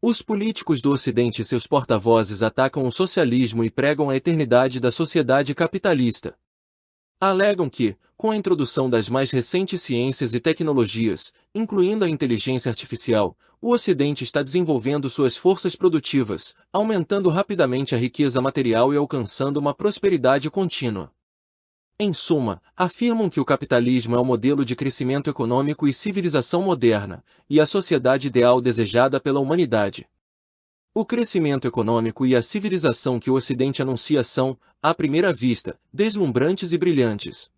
Os políticos do Ocidente e seus porta-vozes atacam o socialismo e pregam a eternidade da sociedade capitalista. Alegam que, com a introdução das mais recentes ciências e tecnologias, incluindo a inteligência artificial, o Ocidente está desenvolvendo suas forças produtivas, aumentando rapidamente a riqueza material e alcançando uma prosperidade contínua. Em suma, afirmam que o capitalismo é o modelo de crescimento econômico e civilização moderna, e a sociedade ideal desejada pela humanidade. O crescimento econômico e a civilização que o Ocidente anuncia são, à primeira vista, deslumbrantes e brilhantes.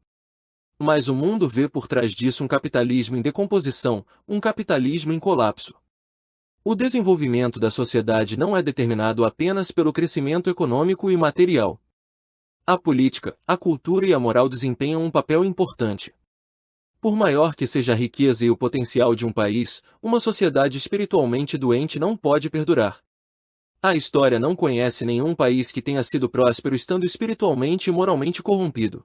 Mas o mundo vê por trás disso um capitalismo em decomposição, um capitalismo em colapso. O desenvolvimento da sociedade não é determinado apenas pelo crescimento econômico e material. A política, a cultura e a moral desempenham um papel importante. Por maior que seja a riqueza e o potencial de um país, uma sociedade espiritualmente doente não pode perdurar. A história não conhece nenhum país que tenha sido próspero estando espiritualmente e moralmente corrompido.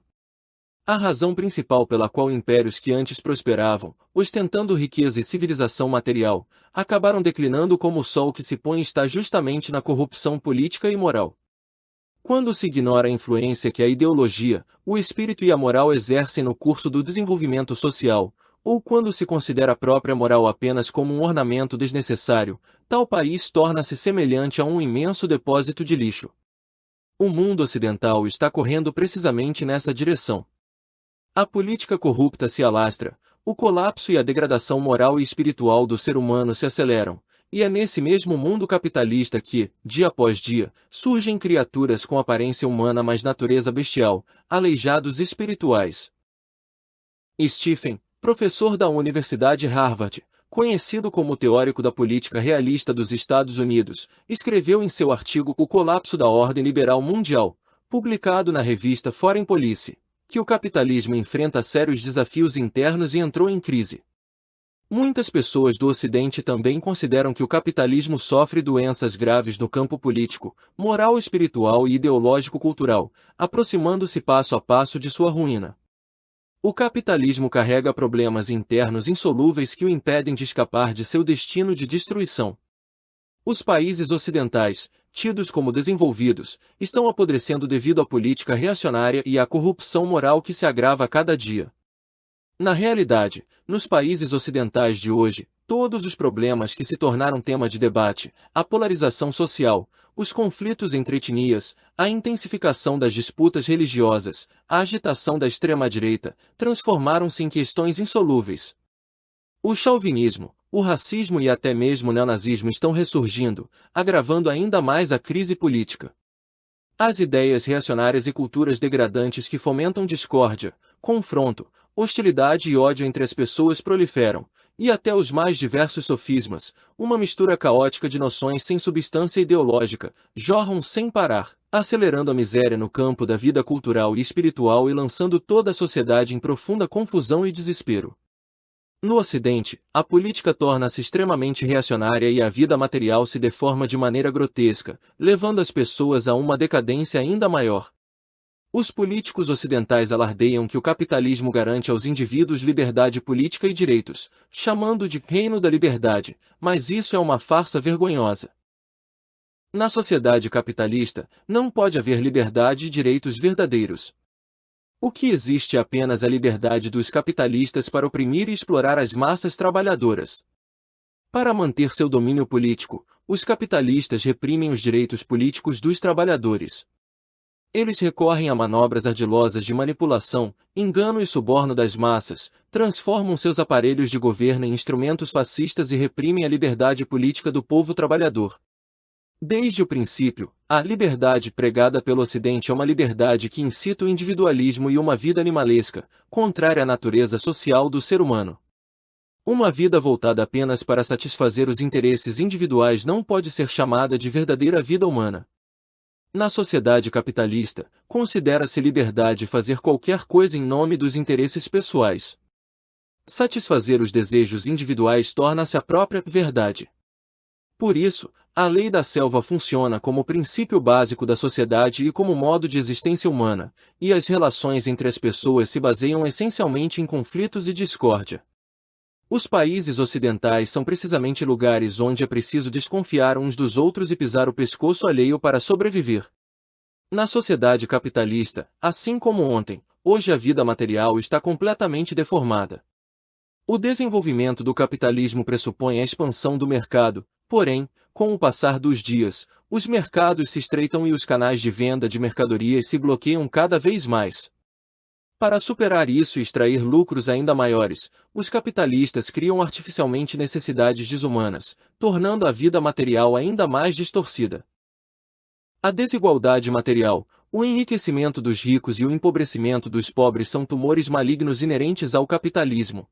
A razão principal pela qual impérios que antes prosperavam, ostentando riqueza e civilização material, acabaram declinando como o sol que se põe está justamente na corrupção política e moral. Quando se ignora a influência que a ideologia, o espírito e a moral exercem no curso do desenvolvimento social, ou quando se considera a própria moral apenas como um ornamento desnecessário, tal país torna-se semelhante a um imenso depósito de lixo. O mundo ocidental está correndo precisamente nessa direção. A política corrupta se alastra, o colapso e a degradação moral e espiritual do ser humano se aceleram, e é nesse mesmo mundo capitalista que, dia após dia, surgem criaturas com aparência humana mas natureza bestial, aleijados espirituais. Stephen, professor da Universidade Harvard, conhecido como teórico da política realista dos Estados Unidos, escreveu em seu artigo O Colapso da Ordem Liberal Mundial, publicado na revista Foreign Policy, que o capitalismo enfrenta sérios desafios internos e entrou em crise. Muitas pessoas do Ocidente também consideram que o capitalismo sofre doenças graves no campo político, moral, espiritual e ideológico-cultural, aproximando-se passo a passo de sua ruína. O capitalismo carrega problemas internos insolúveis que o impedem de escapar de seu destino de destruição. Os países ocidentais, tidos como desenvolvidos, estão apodrecendo devido à política reacionária e à corrupção moral que se agrava a cada dia. Na realidade, nos países ocidentais de hoje, todos os problemas que se tornaram tema de debate, a polarização social, os conflitos entre etnias, a intensificação das disputas religiosas, a agitação da extrema-direita, transformaram-se em questões insolúveis. O chauvinismo, o racismo e até mesmo o neonazismo estão ressurgindo, agravando ainda mais a crise política. As ideias reacionárias e culturas degradantes que fomentam discórdia, confronto, hostilidade e ódio entre as pessoas proliferam, e até os mais diversos sofismas, uma mistura caótica de noções sem substância ideológica, jorram sem parar, acelerando a miséria no campo da vida cultural e espiritual e lançando toda a sociedade em profunda confusão e desespero. No Ocidente, a política torna-se extremamente reacionária e a vida material se deforma de maneira grotesca, levando as pessoas a uma decadência ainda maior. Os políticos ocidentais alardeiam que o capitalismo garante aos indivíduos liberdade política e direitos, chamando de reino da liberdade, mas isso é uma farsa vergonhosa. Na sociedade capitalista, não pode haver liberdade e direitos verdadeiros. O que existe é apenas a liberdade dos capitalistas para oprimir e explorar as massas trabalhadoras. Para manter seu domínio político, os capitalistas reprimem os direitos políticos dos trabalhadores. Eles recorrem a manobras ardilosas de manipulação, engano e suborno das massas, transformam seus aparelhos de governo em instrumentos fascistas e reprimem a liberdade política do povo trabalhador. Desde o princípio, a liberdade pregada pelo Ocidente é uma liberdade que incita o individualismo e uma vida animalesca, contrária à natureza social do ser humano. Uma vida voltada apenas para satisfazer os interesses individuais não pode ser chamada de verdadeira vida humana. Na sociedade capitalista, considera-se liberdade fazer qualquer coisa em nome dos interesses pessoais. Satisfazer os desejos individuais torna-se a própria verdade. Por isso, a lei da selva funciona como princípio básico da sociedade e como modo de existência humana, e as relações entre as pessoas se baseiam essencialmente em conflitos e discórdia. Os países ocidentais são precisamente lugares onde é preciso desconfiar uns dos outros e pisar o pescoço alheio para sobreviver. Na sociedade capitalista, assim como ontem, hoje a vida material está completamente deformada. O desenvolvimento do capitalismo pressupõe a expansão do mercado, porém, com o passar dos dias, os mercados se estreitam e os canais de venda de mercadorias se bloqueiam cada vez mais. Para superar isso e extrair lucros ainda maiores, os capitalistas criam artificialmente necessidades desumanas, tornando a vida material ainda mais distorcida. A desigualdade material, o enriquecimento dos ricos e o empobrecimento dos pobres são tumores malignos inerentes ao capitalismo.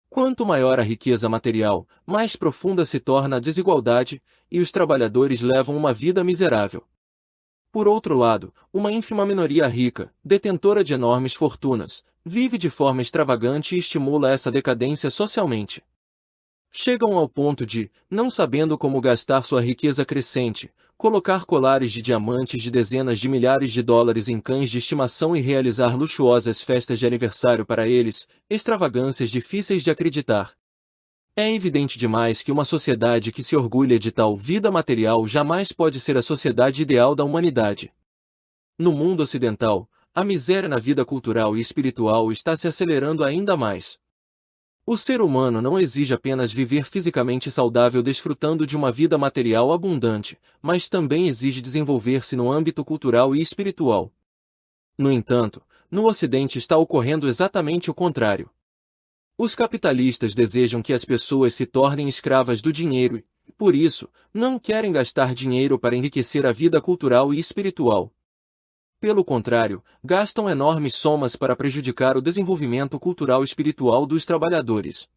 Quanto maior a riqueza material, mais profunda se torna a desigualdade, e os trabalhadores levam uma vida miserável. Por outro lado, uma ínfima minoria rica, detentora de enormes fortunas, vive de forma extravagante e estimula essa decadência socialmente. Chegam ao ponto de, não sabendo como gastar sua riqueza crescente, colocar colares de diamantes de dezenas de milhares de dólares em cães de estimação e realizar luxuosas festas de aniversário para eles, extravagâncias difíceis de acreditar. É evidente demais que uma sociedade que se orgulha de tal vida material jamais pode ser a sociedade ideal da humanidade. No mundo ocidental, a miséria na vida cultural e espiritual está se acelerando ainda mais. O ser humano não exige apenas viver fisicamente saudável desfrutando de uma vida material abundante, mas também exige desenvolver-se no âmbito cultural e espiritual. No entanto, no Ocidente está ocorrendo exatamente o contrário. Os capitalistas desejam que as pessoas se tornem escravas do dinheiro e, por isso, não querem gastar dinheiro para enriquecer a vida cultural e espiritual. Pelo contrário, gastam enormes somas para prejudicar o desenvolvimento cultural e espiritual dos trabalhadores.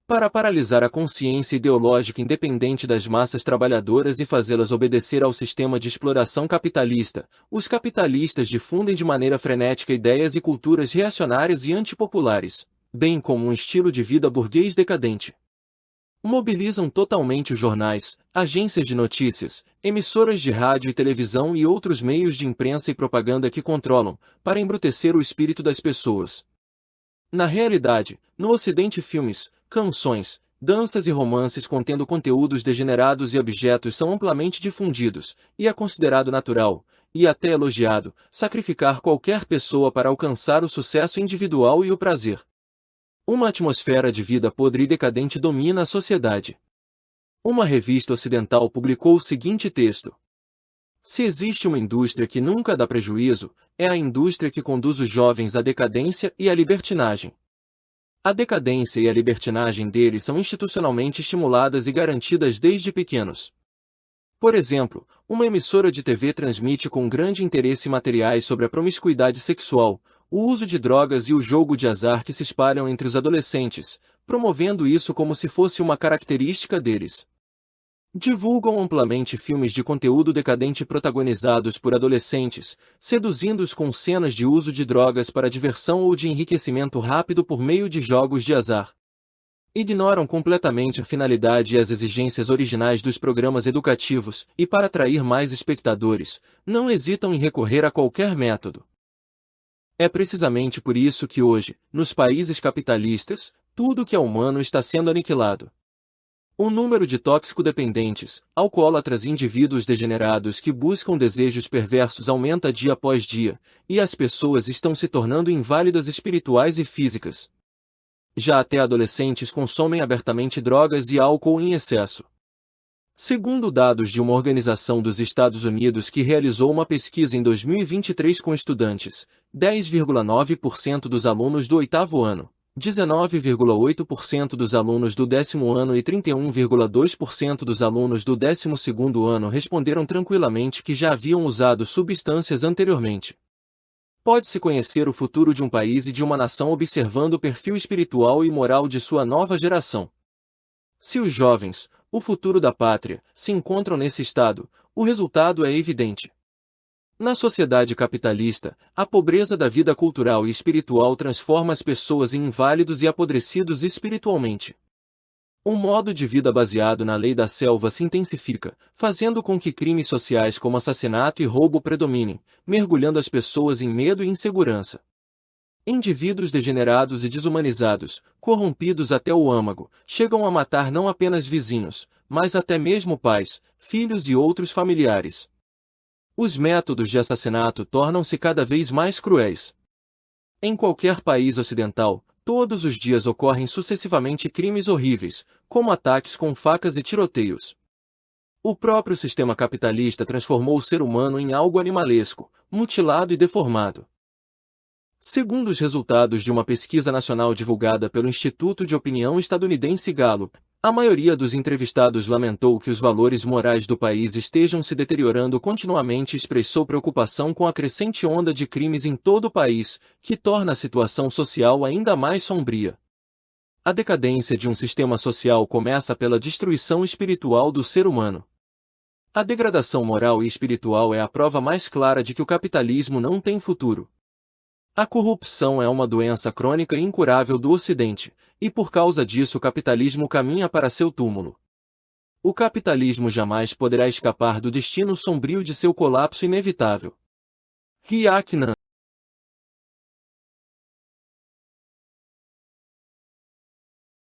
Para paralisar a consciência ideológica independente das massas trabalhadoras e fazê-las obedecer ao sistema de exploração capitalista, os capitalistas difundem de maneira frenética ideias e culturas reacionárias e antipopulares, bem como um estilo de vida burguês decadente. Mobilizam totalmente os jornais, agências de notícias, emissoras de rádio e televisão e outros meios de imprensa e propaganda que controlam, para embrutecer o espírito das pessoas. Na realidade, no Ocidente filmes, canções, danças e romances contendo conteúdos degenerados e abjetos são amplamente difundidos, e é considerado natural, e até elogiado, sacrificar qualquer pessoa para alcançar o sucesso individual e o prazer. Uma atmosfera de vida podre e decadente domina a sociedade. Uma revista ocidental publicou o seguinte texto: se existe uma indústria que nunca dá prejuízo, é a indústria que conduz os jovens à decadência e à libertinagem. A decadência e a libertinagem deles são institucionalmente estimuladas e garantidas desde pequenos. Por exemplo, uma emissora de TV transmite com grande interesse materiais sobre a promiscuidade sexual, o uso de drogas e o jogo de azar que se espalham entre os adolescentes, promovendo isso como se fosse uma característica deles. Divulgam amplamente filmes de conteúdo decadente protagonizados por adolescentes, seduzindo-os com cenas de uso de drogas para diversão ou de enriquecimento rápido por meio de jogos de azar. Ignoram completamente a finalidade e as exigências originais dos programas educativos, e para atrair mais espectadores, não hesitam em recorrer a qualquer método. É precisamente por isso que hoje, nos países capitalistas, tudo que é humano está sendo aniquilado. O número de tóxico-dependentes, alcoólatras e indivíduos degenerados que buscam desejos perversos aumenta dia após dia, e as pessoas estão se tornando inválidas espirituais e físicas. Já até adolescentes consomem abertamente drogas e álcool em excesso. Segundo dados de uma organização dos Estados Unidos que realizou uma pesquisa em 2023 com estudantes, 10,9% dos alunos do 8º ano, 19,8% dos alunos do 10º ano e 31,2% dos alunos do 12º ano responderam tranquilamente que já haviam usado substâncias anteriormente. Pode-se conhecer o futuro de um país e de uma nação observando o perfil espiritual e moral de sua nova geração. Se os jovens, o futuro da pátria, se encontram nesse estado, o resultado é evidente. Na sociedade capitalista, a pobreza da vida cultural e espiritual transforma as pessoas em inválidos e apodrecidos espiritualmente. Um modo de vida baseado na lei da selva se intensifica, fazendo com que crimes sociais como assassinato e roubo predominem, mergulhando as pessoas em medo e insegurança. Indivíduos degenerados e desumanizados, corrompidos até o âmago, chegam a matar não apenas vizinhos, mas até mesmo pais, filhos e outros familiares. Os métodos de assassinato tornam-se cada vez mais cruéis. Em qualquer país ocidental, todos os dias ocorrem sucessivamente crimes horríveis, como ataques com facas e tiroteios. O próprio sistema capitalista transformou o ser humano em algo animalesco, mutilado e deformado. Segundo os resultados de uma pesquisa nacional divulgada pelo Instituto de Opinião estadunidense Gallup, a maioria dos entrevistados lamentou que os valores morais do país estejam se deteriorando continuamente e expressou preocupação com a crescente onda de crimes em todo o país, que torna a situação social ainda mais sombria. A decadência de um sistema social começa pela destruição espiritual do ser humano. A degradação moral e espiritual é a prova mais clara de que o capitalismo não tem futuro. A corrupção é uma doença crônica e incurável do Ocidente, e por causa disso o capitalismo caminha para seu túmulo. O capitalismo jamais poderá escapar do destino sombrio de seu colapso inevitável. Hyak Nam